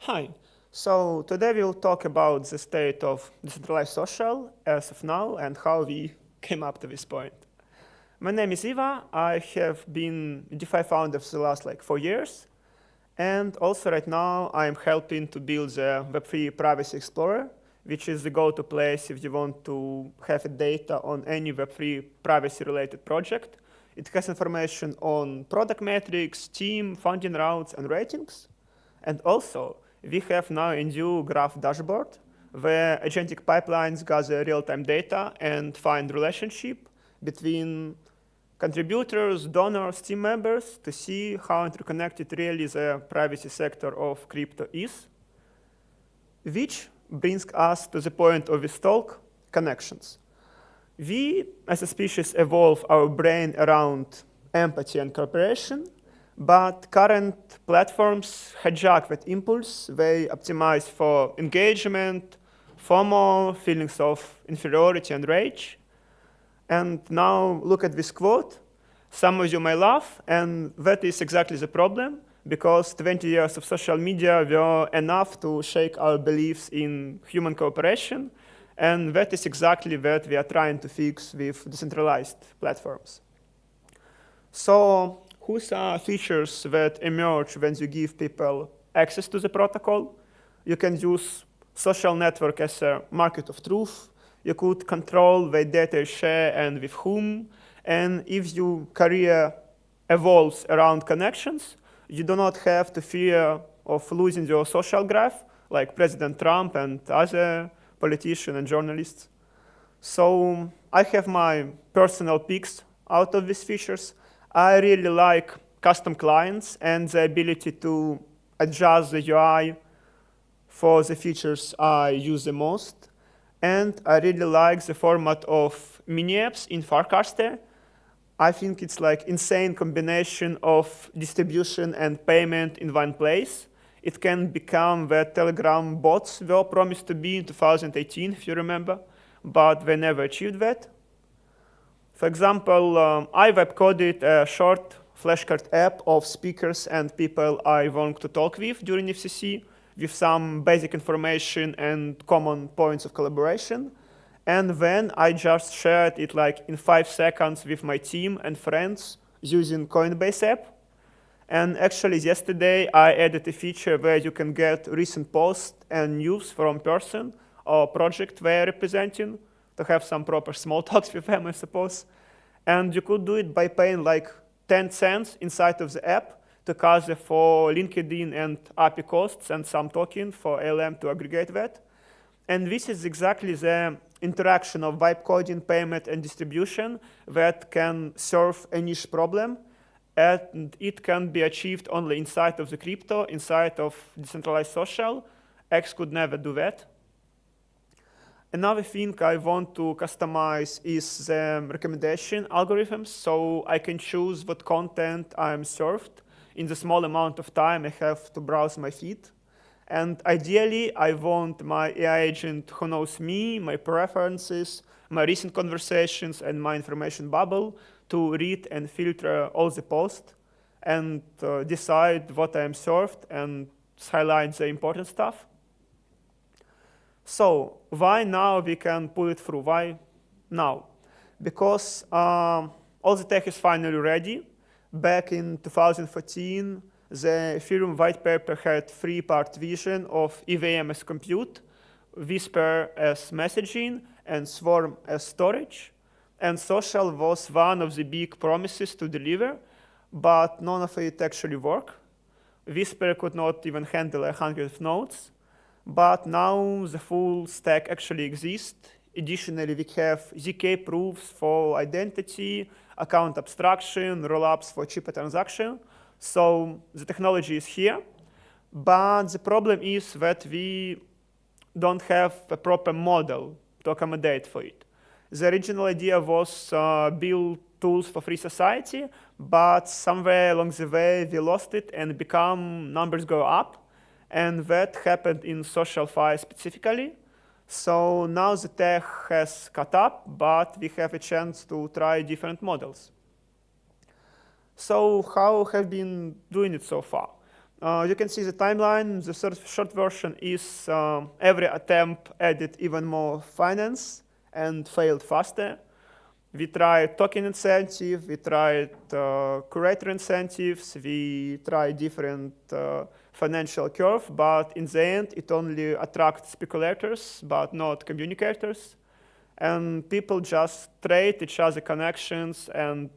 Hi. So today we'll talk about the state of decentralized social as of now and how we came up to this point. My name is Iva. I have been a DeFi founder for the last 4 years. And also right now I'm helping to build the Web3 Privacy Explorer, which is the go-to place if you want to have data on any Web3 privacy-related project. It has information on product metrics, team, funding routes, and ratings. And also, we have now a new graph dashboard where agentic pipelines gather real-time data and find relationship between contributors, donors, team members to see how interconnected really the privacy sector of crypto is, which brings us to the point of this talk, connections. We, as a species, evolve our brain around empathy and cooperation, but current platforms hijack that impulse. They optimize for engagement, FOMO, feelings of inferiority and rage. And now look at this quote. Some of you may laugh, and that is exactly the problem, because 20 years of social media were enough to shake our beliefs in human cooperation, and that is exactly what we are trying to fix with decentralized platforms. So whose are features that emerge when you give people access to the protocol? You can use social network as a market of truth. You could control the data you share and with whom. And if your career evolves around connections, you do not have to fear of losing your social graph, like President Trump and other politicians and journalists. So I have my personal picks out of these features. I really like custom clients and the ability to adjust the UI for the features I use the most. And I really like the format of mini apps in Farcaster. I think it's like insane combination of distribution and payment in one place. It can become where Telegram bots were promised to be in 2018, if you remember, but they never achieved that. For example, I web coded a short flashcard app of speakers and people I want to talk with during FCC with some basic information and common points of collaboration. And then I just shared it in 5 seconds with my team and friends using Coinbase app. And actually yesterday I added a feature where you can get recent posts and news from person or project they're representing, to have some proper small talks with them, I suppose. And you could do it by paying 10 cents inside of the app to cover for LinkedIn and API costs and some token for ALM to aggregate that. And this is exactly the interaction of vibe coding, payment, and distribution that can solve a niche problem. And it can be achieved only inside of the crypto, inside of decentralized social. X could never do that. Another thing I want to customize is the recommendation algorithms, so I can choose what content I'm served in the small amount of time I have to browse my feed. And ideally, I want my AI agent who knows me, my preferences, my recent conversations, and my information bubble to read and filter all the posts and decide what I am served and highlight the important stuff. So why now we can pull it through? Why now? Because all the tech is finally ready. Back in 2014, the Ethereum white paper had 3-part vision of EVM as compute, Whisper as messaging, and Swarm as storage. And social was one of the big promises to deliver, but none of it actually worked. Whisper could not even handle 100 nodes. But now the full stack actually exists. Additionally, we have ZK proofs for identity, account abstraction, rollups for cheaper transaction. So the technology is here. But the problem is that we don't have a proper model to accommodate for it. The original idea was build tools for free society, but somewhere along the way we lost it and numbers go up. And that happened in SocialFi specifically. So now the tech has caught up, but we have a chance to try different models. So how have we been doing it so far? You can see the timeline. The short version is every attempt added even more finance and failed faster. We tried token incentive, we tried curator incentives, we tried different financial curve, but in the end, it only attracts speculators, but not communicators. And people just trade each other connections and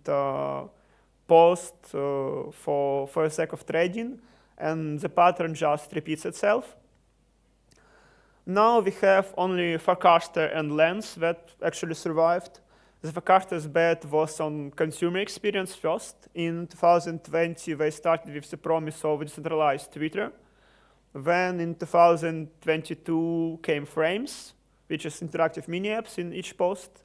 post for the sake of trading, and the pattern just repeats itself. Now we have only Farcaster and Lens that actually survived. The Farcaster's bet was on consumer experience first. In 2020, they started with the promise of decentralized Twitter. Then in 2022 came Frames, which is interactive mini-apps in each post.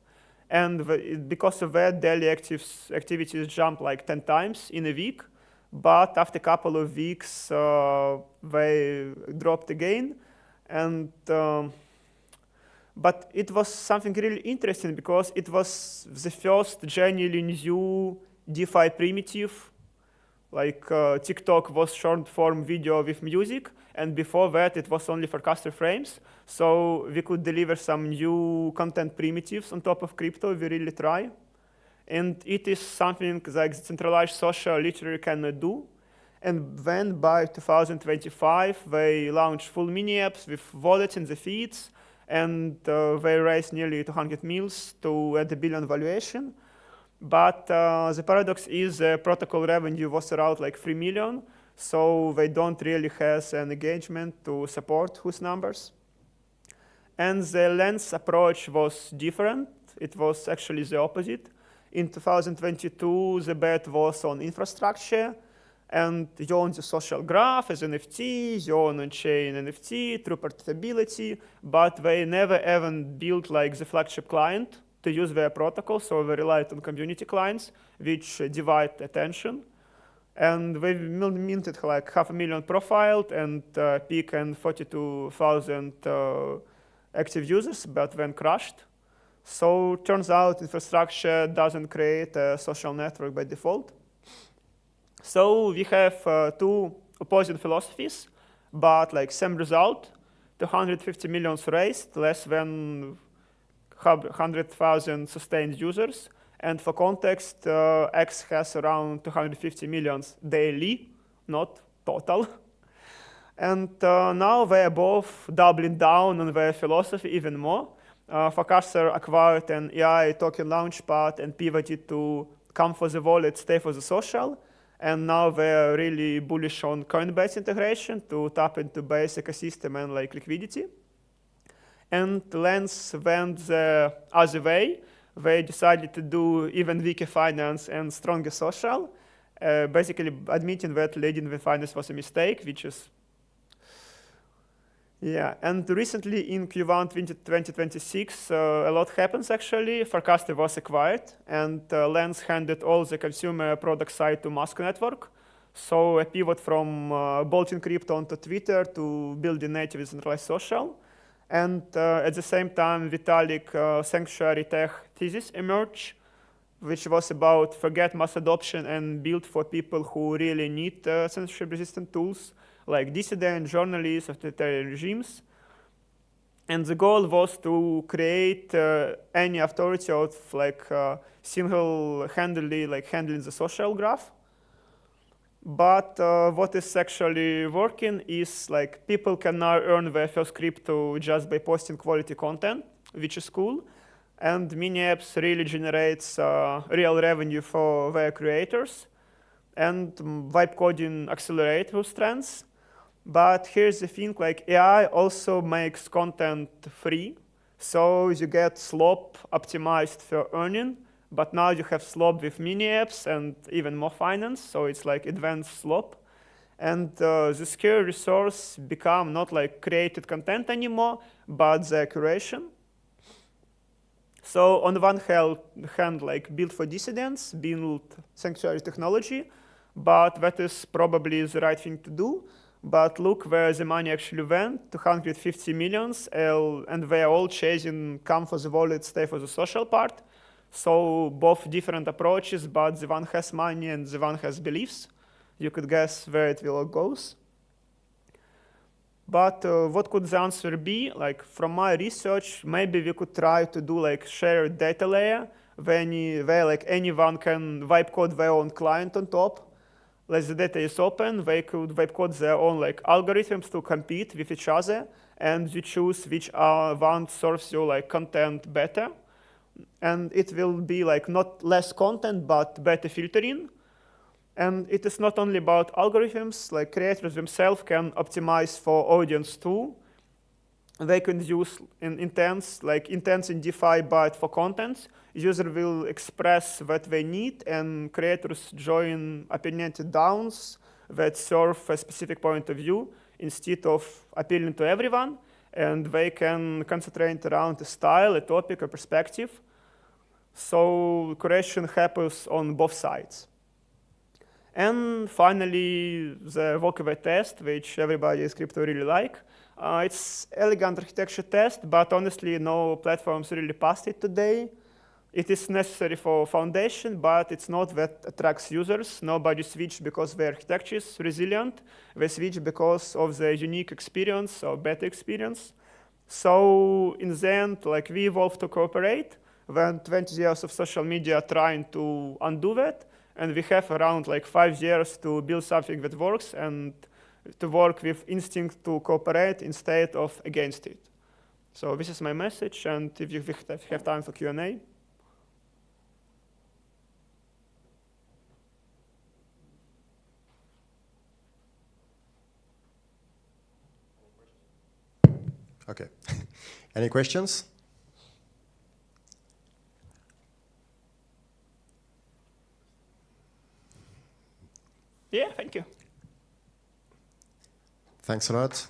And because of that, daily activities jumped like 10 times in a week. But after a couple of weeks, they dropped again. And but it was something really interesting because it was the first genuinely new DeFi primitive. Like TikTok was short-form video with music, and before that it was only Farcaster frames. So we could deliver some new content primitives on top of crypto. We really try. And it is something like decentralized social literally cannot do. And then by 2025, they launched full mini apps with wallets in the feeds, and they raised nearly 200 mils to at $1 billion valuation. But the paradox is protocol revenue was around like 3 million, so they don't really have an engagement to support whose numbers. And the Lens approach was different. It was actually the opposite. In 2022, the bet was on infrastructure, and you own the social graph as NFT, you own on-chain NFT, true profitability, but they never even built like the flagship client to use their protocol, so they relied on community clients, which divide attention. And they minted like 500,000 profiled and peak and 42,000 active users, but then crashed. So turns out infrastructure doesn't create a social network by default. So we have two opposing philosophies, but like same result, 250 million raised, less than 100,000 sustained users. And for context, X has around 250 million daily, not total. And now they're both doubling down on their philosophy even more. Farcaster acquired an AI token launchpad and pivoted to come for the wallet, stay for the social. And now they're really bullish on Coinbase integration to tap into Base ecosystem and like liquidity. And Lens went the other way. They decided to do even weaker finance and stronger social, basically admitting that leading the finance was a mistake, which is, yeah. And recently in Q1 2026, a lot happens actually. Farcaster was acquired, and Lens handed all the consumer product side to Musk Network. So a pivot from bolting crypto onto Twitter to building native decentralized social. And at the same time, Vitalik sanctuary tech thesis emerged, which was about forget mass adoption and build for people who really need censorship-resistant tools, like dissident, journalists, authoritarian regimes. And the goal was to create any authority of like single-handedly like handling the social graph. But what is actually working is like people can now earn their first crypto just by posting quality content, which is cool. And mini apps really generates real revenue for their creators. And vibe coding accelerates those trends. But here's the thing, like AI also makes content free. So you get slop optimized for earning. But now you have slop with mini apps and even more finance, so it's like advanced slop. And the scarce resource become not like created content anymore, but the curation. So on the one hand, like build for dissidents, build sanctuary technology, but that is probably the right thing to do. But look where the money actually went, 250 millions, and they are all chasing come for the wallet, stay for the social part. So both different approaches, but the one has money and the one has beliefs. You could guess where it will all goes. But what could the answer be? Like from my research, maybe we could try to do like shared data layer where like anyone can wipe code their own client on top. Like the data is open, they could wipe code their own like algorithms to compete with each other, and you choose which one serves you like content better. And it will be like not less content, but better filtering. And it is not only about algorithms, like creators themselves can optimize for audience too. They can use intents in DeFi, but for content. User will express what they need, and creators join opinionated DAOs that serve a specific point of view instead of appealing to everyone. And they can concentrate around a style, a topic, a perspective. So curation happens on both sides. And finally, the walkaway test, which everybody in crypto really like. It's elegant architecture test, but honestly, no platforms really passed it today. It is necessary for foundation, but it's not that attracts users. Nobody switched because their architecture is resilient. They switch because of the unique experience or better experience. So in the end, like we evolved to cooperate. When 20 years of social media trying to undo that, and we have around like 5 years to build something that works and to work with instinct to cooperate instead of against it. So this is my message, and if you have time for Q&A. Okay. Any questions? Yeah, thank you. Thanks a lot.